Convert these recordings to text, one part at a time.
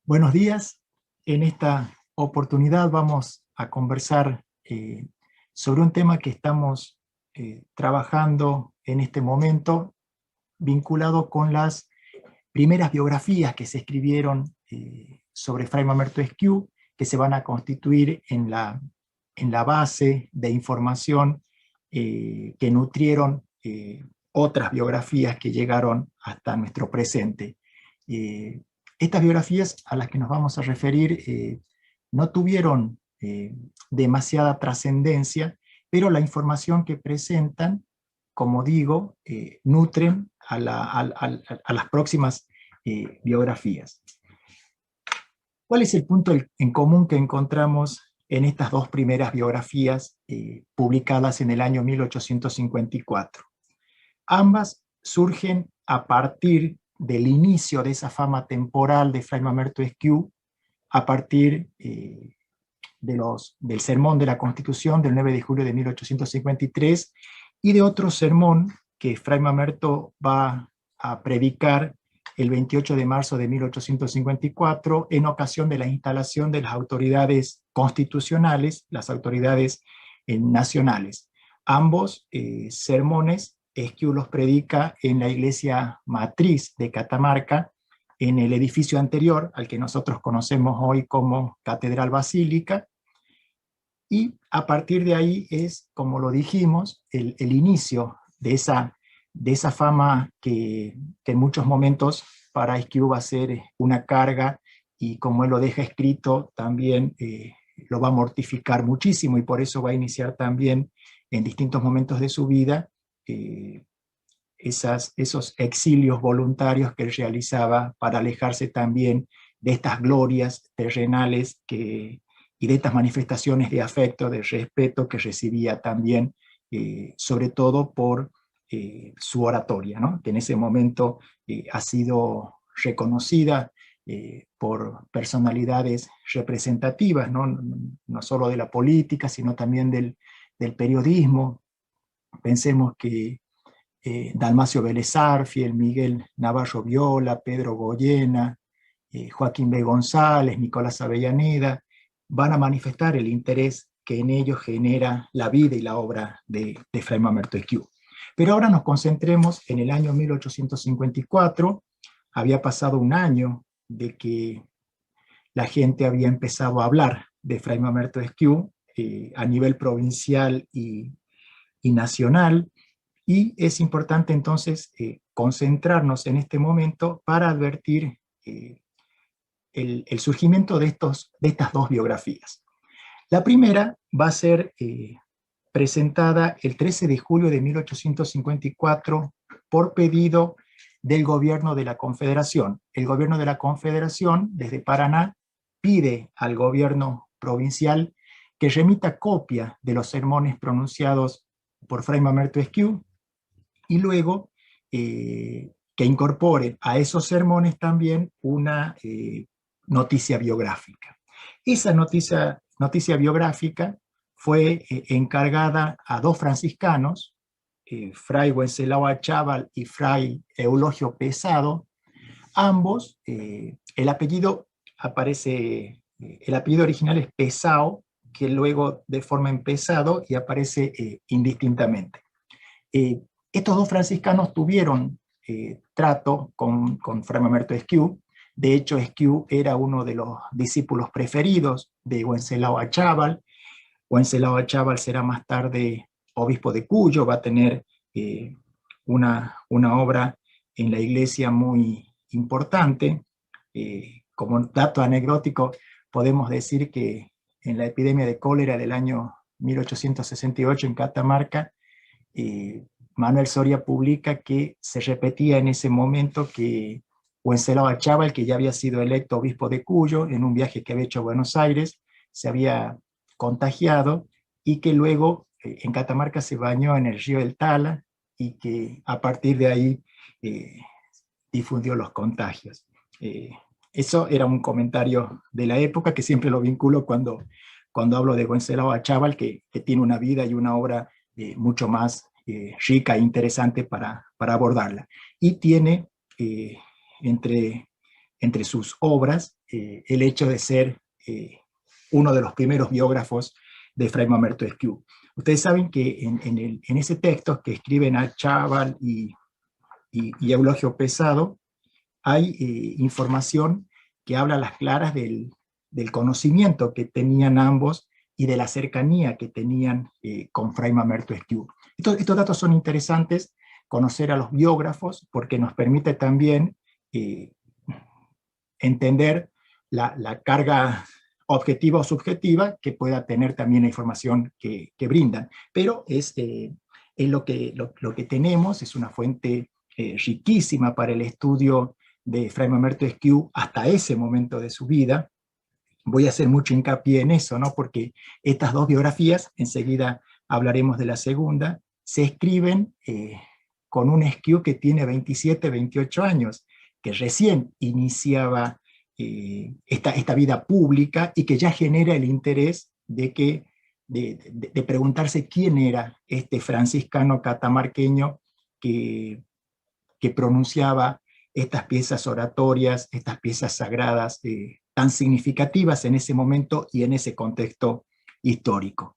Buenos días. En esta oportunidad vamos a conversar sobre un tema que estamos trabajando en este momento, vinculado con las primeras biografías que se escribieron sobre Fray Mamerto Esquiú, que se van a constituir en la base de información que nutrieron otras biografías que llegaron hasta nuestro presente. Eh, Estas biografías a las que nos vamos a referir no tuvieron demasiada trascendencia, pero la información que presentan, como digo, nutren a las próximas biografías. ¿Cuál es el punto en común que encontramos en estas dos primeras biografías publicadas en el año 1854? Ambas surgen a partir del inicio de esa fama temporal de Fray Mamerto Esquiú, a partir del sermón de la Constitución del 9 de julio de 1853 y de otro sermón que Fray Mamerto va a predicar el 28 de marzo de 1854 en ocasión de la instalación de las autoridades constitucionales, las autoridades nacionales. Ambos sermones Esquiú los predica en la iglesia matriz de Catamarca, en el edificio anterior al que nosotros conocemos hoy como Catedral Basílica, y a partir de ahí es, como lo dijimos, el inicio de esa fama que en muchos momentos para Esquiú va a ser una carga, y como él lo deja escrito, también lo va a mortificar muchísimo, y por eso va a iniciar también en distintos momentos de su vida esos exilios voluntarios que él realizaba para alejarse también de estas glorias terrenales y de estas manifestaciones de afecto, de respeto que recibía también, sobre todo por su oratoria, ¿no? Que en ese momento ha sido reconocida por personalidades representativas, no solo de la política, sino también del periodismo. Pensemos que Dalmacio Vélez Arfiel, Miguel Navarro Viola, Pedro Goyena, Joaquín B. González, Nicolás Avellaneda, van a manifestar el interés que en ellos genera la vida y la obra de Fray Mamerto Esquiú. Pero ahora nos concentremos en el año 1854. Había pasado un año de que la gente había empezado a hablar de Fray Mamerto Esquiú a nivel provincial y nacional, y es importante entonces concentrarnos en este momento para advertir el surgimiento de estas dos biografías. La primera va a ser presentada el 13 de julio de 1854 por pedido del gobierno de la Confederación. El gobierno de la Confederación, desde Paraná, pide al gobierno provincial que remita copia de los sermones pronunciados por Fray Mamerto Esquiú, y luego que incorpore a esos sermones también una noticia biográfica. Esa noticia biográfica fue encargada a dos franciscanos, Fray Wenceslao Achával y Fray Eulogio Pesado. Ambos, el apellido original es Pesao, que luego deforma en Pesado y aparece indistintamente. Estos dos franciscanos tuvieron trato con Fray Mamerto Esquiú. De hecho, Esquiú era uno de los discípulos preferidos de Wenceslao Achával. Wenceslao Achával será más tarde obispo de Cuyo, va a tener una obra en la iglesia muy importante. Como dato anecdótico, podemos decir que en la epidemia de cólera del año 1868 en Catamarca, Manuel Soria publica que se repetía en ese momento que Wenceslao Achával, que ya había sido electo obispo de Cuyo en un viaje que había hecho a Buenos Aires, se había contagiado, y que luego en Catamarca se bañó en el río del Tala, y que a partir de ahí difundió los contagios. Eso era un comentario de la época que siempre lo vinculo cuando hablo de Wenceslao Achával, que tiene una vida y una obra mucho más rica e interesante para abordarla. Y tiene entre sus obras el hecho de ser uno de los primeros biógrafos de Fray Mamerto Esquiú. Ustedes saben que en ese texto que escriben Achával y Eulogio Pesado, hay información que habla a las claras del conocimiento que tenían ambos y de la cercanía que tenían con Fray Mamerto Esquiú. Estos datos son interesantes, conocer a los biógrafos, porque nos permite también entender la carga objetiva o subjetiva que pueda tener también la información que brindan. Pero es lo que tenemos, es una fuente riquísima para el estudio de Fray Mamerto Esquiú hasta ese momento de su vida. Voy a hacer mucho hincapié en eso, ¿no? Porque estas dos biografías, enseguida hablaremos de la segunda, se escriben con un Esquiú que tiene 27, 28 años, que recién iniciaba esta vida pública y que ya genera el interés de preguntarse quién era este franciscano catamarqueño que pronunciaba estas piezas oratorias, estas piezas sagradas tan significativas en ese momento y en ese contexto histórico.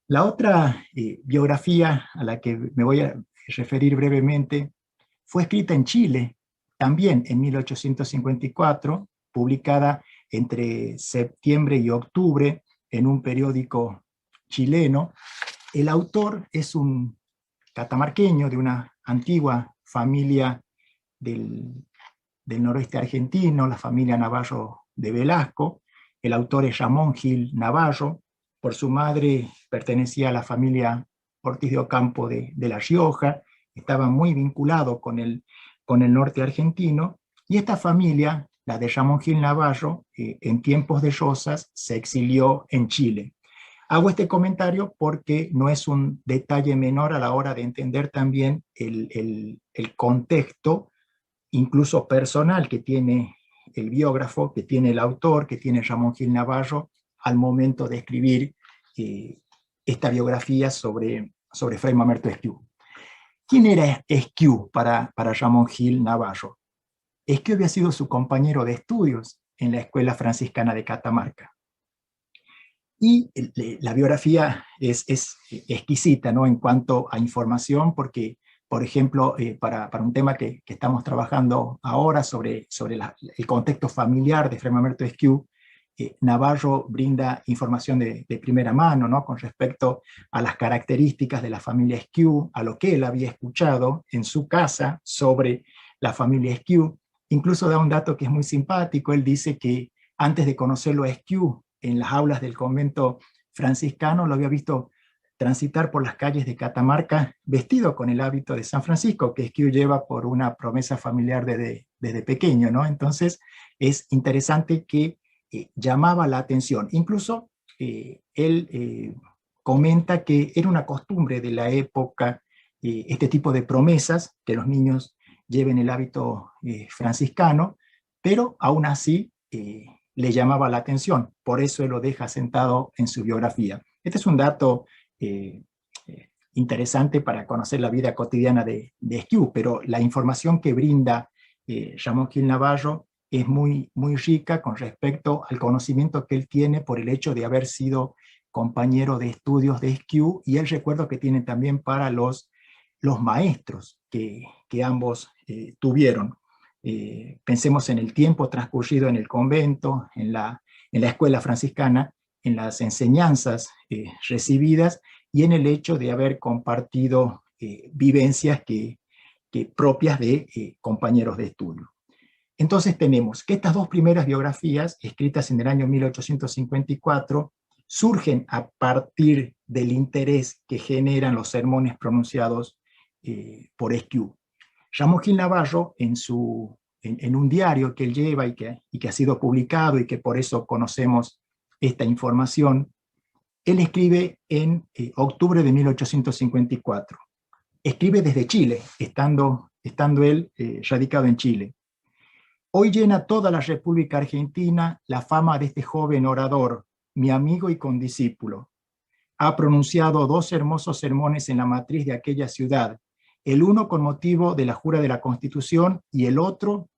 La otra biografía a la que me voy a referir brevemente fue escrita en Chile, también en 1854, publicada entre septiembre y octubre en un periódico chileno. El autor es un catamarqueño de una antigua familia del noroeste argentino, la familia Navarro de Velasco. El autor es Ramón Gil Navarro. Por su madre pertenecía a la familia Ortiz de Ocampo de La Rioja, estaba muy vinculado con el norte argentino, y esta familia, la de Ramón Gil Navarro, en tiempos de Rosas se exilió en Chile. Hago este comentario porque no es un detalle menor a la hora de entender también el contexto, incluso personal, que tiene el biógrafo, que tiene el autor, que tiene Ramón Gil Navarro, al momento de escribir esta biografía sobre Fray Mamerto Esquiú. ¿Quién era Esquiú para Ramón Gil Navarro? Esquiú había sido su compañero de estudios en la Escuela Franciscana de Catamarca. Y la biografía es exquisita, ¿no? En cuanto a información, porque, por ejemplo, para un tema que estamos trabajando ahora sobre el contexto familiar de Fray Mamerto Esquiú, Navarro brinda información de primera mano, ¿no? Con respecto a las características de la familia Esquiú, a lo que él había escuchado en su casa sobre la familia Esquiú. Incluso da un dato que es muy simpático. Él dice que antes de conocerlo a Esquiú, en las aulas del convento franciscano, lo había visto transitar por las calles de Catamarca vestido con el hábito de San Francisco, que Esquiú lleva por una promesa familiar desde pequeño, ¿no? Entonces es interesante que llamaba la atención. Incluso él comenta que era una costumbre de la época este tipo de promesas, que los niños lleven el hábito franciscano, pero aún así le llamaba la atención, por eso él lo deja sentado en su biografía. Este es un dato interesante para conocer la vida cotidiana de Esquiú, pero la información que brinda Ramón Gil Navarro es muy, muy rica con respecto al conocimiento que él tiene por el hecho de haber sido compañero de estudios de Esquiú, y el recuerdo que tiene también para los maestros que ambos tuvieron. Pensemos en el tiempo transcurrido en el convento, en la escuela franciscana, en las enseñanzas recibidas y en el hecho de haber compartido vivencias propias de compañeros de estudio. Entonces tenemos que estas dos primeras biografías, escritas en el año 1854, surgen a partir del interés que generan los sermones pronunciados por Esquiú. Ramón Gil Navarro, en un diario que él lleva y que ha sido publicado y que por eso conocemos esta información, él escribe en octubre de 1854. Escribe desde Chile, estando él radicado en Chile. Hoy llena toda la República Argentina la fama de este joven orador, mi amigo y condiscípulo. Ha pronunciado 2 hermosos sermones en la matriz de aquella ciudad, el uno con motivo de la jura de la Constitución y el otro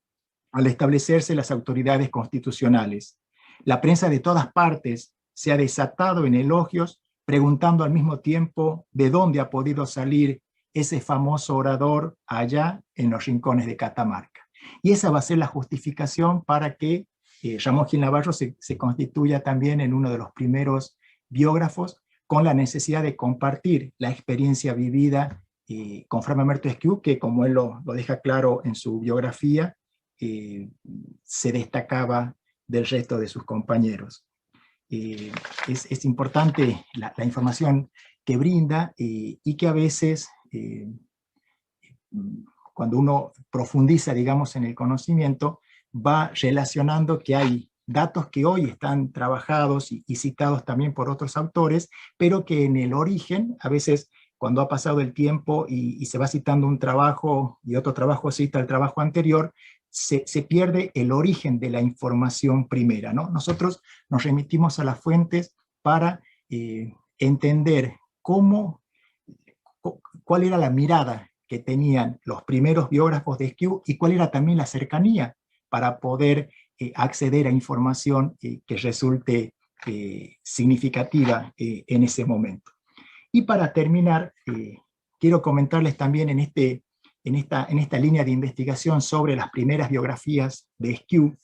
al establecerse las autoridades constitucionales. La prensa de todas partes se ha desatado en elogios, preguntando al mismo tiempo de dónde ha podido salir ese famoso orador allá en los rincones de Catamarca. Y esa va a ser la justificación para que Ramón Gil Navarro se constituya también en uno de los primeros biógrafos, con la necesidad de compartir la experiencia vivida con Fray Mamerto Esquiú, que como él lo deja claro en su biografía, se destacaba del resto de sus compañeros. Es importante la información que brinda y que a veces, cuando uno profundiza, digamos, en el conocimiento, va relacionando que hay datos que hoy están trabajados y citados también por otros autores, pero que en el origen, a veces cuando ha pasado el tiempo y se va citando un trabajo y otro trabajo cita el trabajo anterior, se pierde el origen de la información primera, ¿no? Nosotros nos remitimos a las fuentes para entender cuál era la mirada que tenían los primeros biógrafos de Esquiú y cuál era también la cercanía para poder acceder a información que resulte significativa en ese momento. Y para terminar, quiero comentarles también en esta línea de investigación sobre las primeras biografías de Esquiú,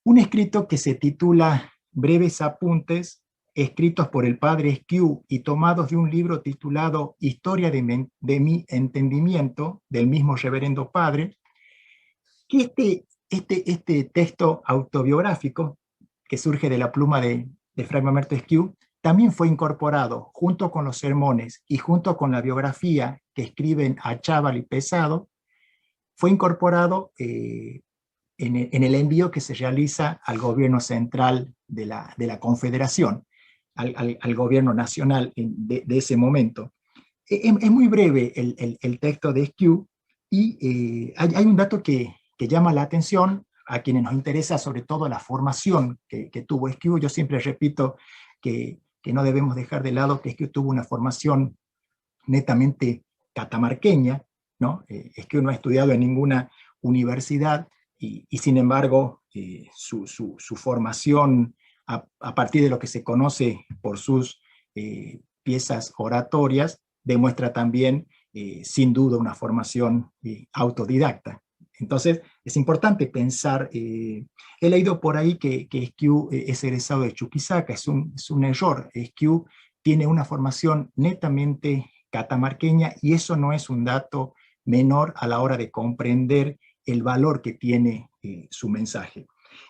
un escrito que se titula Breves apuntes, escritos por el padre Esquiú y tomados de un libro titulado Historia de mi entendimiento, del mismo reverendo padre, que este texto autobiográfico, que surge de la pluma de Fray Mamerto Esquiú, también fue incorporado junto con los sermones y junto con la biografía que escriben Achával y Pesado, fue incorporado en el envío que se realiza al gobierno central de la Confederación, al gobierno nacional de ese momento. Es muy breve el texto de Esquiú y hay un dato que llama la atención a quienes nos interesa sobre todo la formación que tuvo Esquiú. Yo siempre repito que no debemos dejar de lado que Esquiú tuvo una formación netamente catamarqueña, ¿no? Esquiú no ha estudiado en ninguna universidad y sin embargo su formación a partir de lo que se conoce por sus piezas oratorias demuestra también sin duda una formación autodidacta. Entonces es importante pensar, he leído por ahí que Esquiú es egresado de Chuquisaca, es un error. Esquiú tiene una formación netamente catamarqueña y eso no es un dato menor a la hora de comprender el valor que tiene su mensaje.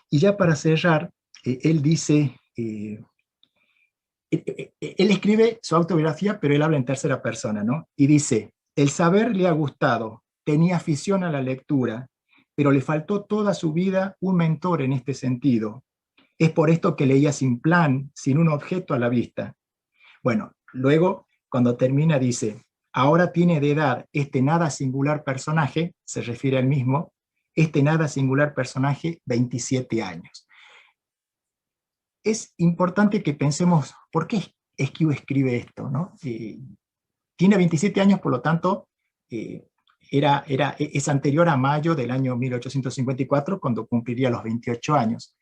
Y ya para cerrar, él dice, él escribe su autobiografía, pero él habla en tercera persona, ¿no? Y dice, el saber le ha gustado, tenía afición a la lectura, pero le faltó toda su vida un mentor en este sentido. Es por esto que leía sin plan, sin un objeto a la vista. Bueno, luego, cuando termina, dice, ahora tiene de edad este nada singular personaje, se refiere al mismo, este nada singular personaje, 27 años. Es importante que pensemos, ¿por qué Esquiú escribe esto, ¿no? Tiene 27 años, por lo tanto, es anterior a mayo del año 1854, cuando cumpliría los 28 años.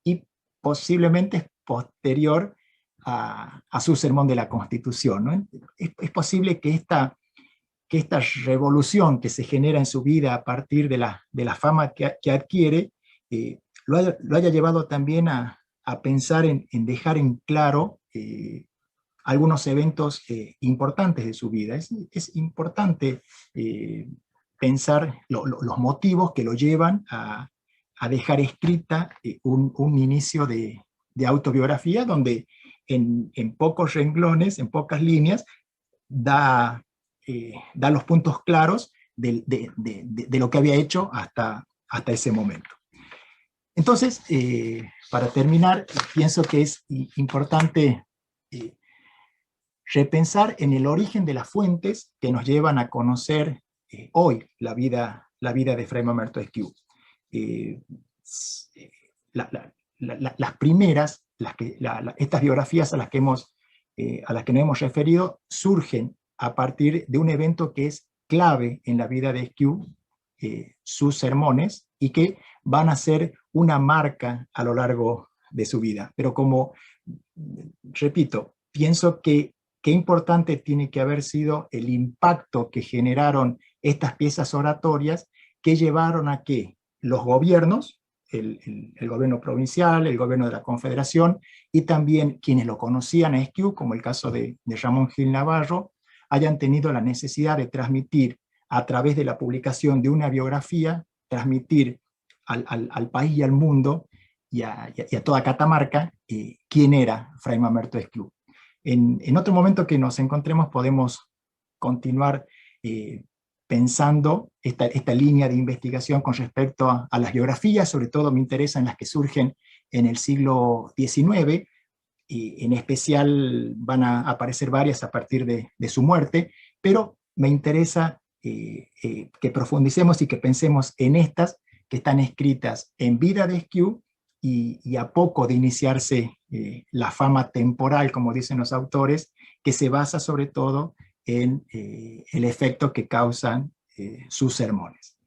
Y posiblemente es posterior a su sermón de la Constitución, ¿no? Es posible que esta revolución que se genera en su vida a partir de la fama que adquiere, lo haya llevado también a pensar en dejar en claro algunos eventos importantes de su vida. Es importante pensar los motivos que lo llevan a dejar escrita un inicio de autobiografía donde en pocos renglones, en pocas líneas, da los puntos claros de lo que había hecho hasta ese momento. Entonces, para terminar, pienso que es importante repensar en el origen de las fuentes que nos llevan a conocer hoy la vida de Fray Mamerto Esquiú. Las primeras, estas biografías a las que nos hemos referido, surgen a partir de un evento que es clave en la vida de Esquiú, sus sermones y que van a ser una marca a lo largo de su vida. Pero como, repito, pienso que qué importante tiene que haber sido el impacto que generaron estas piezas oratorias que llevaron a que los gobiernos, el gobierno provincial, el gobierno de la Confederación, y también quienes lo conocían a Esquiú, como el caso de Ramón Gil Navarro, hayan tenido la necesidad de transmitir a través de la publicación de una biografía, transmitir al país y al mundo y a toda Catamarca quién era Fray Mamerto Esquiú. En otro momento que nos encontremos podemos continuar pensando esta línea de investigación con respecto a las biografías. Sobre todo me interesan las que surgen en el siglo XIX, y en especial van a aparecer varias a partir de su muerte, pero me interesa que profundicemos y que pensemos en estas que están escritas en vida de Esquiú y a poco de iniciarse la fama temporal, como dicen los autores, que se basa sobre todo en el efecto que causan sus sermones.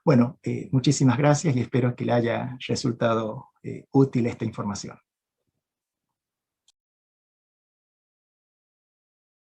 Bueno, muchísimas gracias y espero que le haya resultado útil esta información.